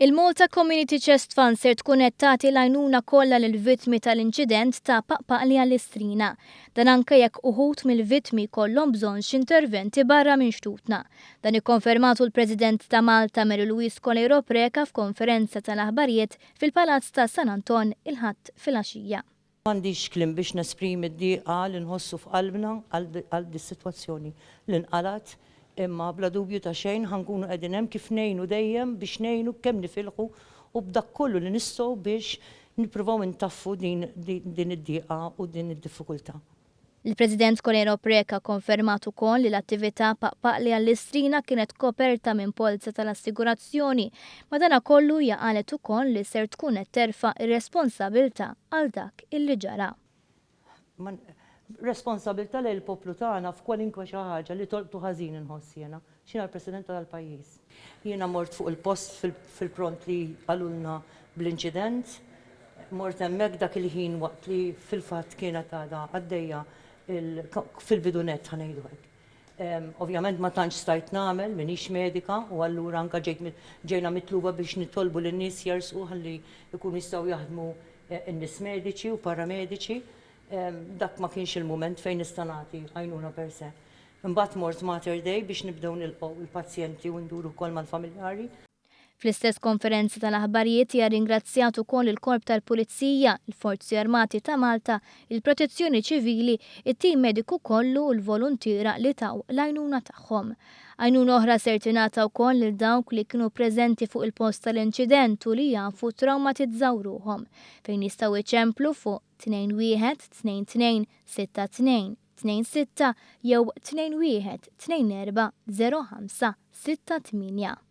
Il-Malta Community Chest Fund ser tkun qed tagħti l-għajnuna kollha lill-vittmi tal-inċident ta' Paqpaqli għall-Istrina. Dan anke jekk uħud mill-vittmi jkollhom bżonn x'interventi barra minn xtutna. Dan ikkonfermatu l-President ta' Malta Mary Louise Colero Preca f'konferenza tal-aħbarijiet fil-Palazz ta' San Anton il-ħadd filgħaxija. M'għandix kliem biex nesprimi d-dieqa li nħossu f'qalbna għal dis-sitwazzjoni li nqalat. Imma bla dubju ta' xejn ħankunu qegħdin hemm kif ngħinu dejjem biex ngħinu kemm nifilħu u b'dak kollu li nistgħu biex nippruvaw intaffu din id-dieqa u din id-diffikultà. Il-President Colero Preca konfermat ukoll li l-attività Paqpaqli għall-Istrina kienet koperta minn polza tal-assigurazzjoni, madankollu hija qalet ukoll li ser tkun qed terfa' ir-responsabbiltà għal dak illi ġara. Responsabilità lejn il-poplu tagħna f'kwalinkwe xi ħaġa li tolqtu ħażin inħoss jiena. X'inha l-President tal-pajjiż. Jiena mort fuq il-post fil-pront li qalulna bl-inċident, mort hemmhekk dak il-ħin waqt li fil-fatt kienet għadha għaddejja fil-bidunet ħanejdu hekk. Ovvjament ma tantx stajt nagħmel m'iniex medika u allura anke ġejna mitluba biex nitolbu lin-nies jersqu ħalli jkunu jistgħu jaħdmu n-nies mediċi u paramediċi. Dak ma kienx il-moment fejn nista' nagħti għajnuna per se. Imbagħad mort Mater Dei biex nibdew nilqgħu il-pazjenti u nduru wkoll mal-familjari. Fl-istess konferenza tal-aħbarijiet hija ringrazzjat ukoll il-Korp tal-Pulizija, il-Forzi Armati ta' Malta, il-Protezzjoni Ċivili, it-tim mediku kollu u l-volontira li taw l-għajnuna tagħhom. Għajnuna oħra ser tingħata wkoll lil dawk li kienu preżenti fuq il-post tal-inċident u li jafu traumatizzaw ruhom fejn jistgħu iċemplu fuq 21 22 62 26 jew 21 24 05 68.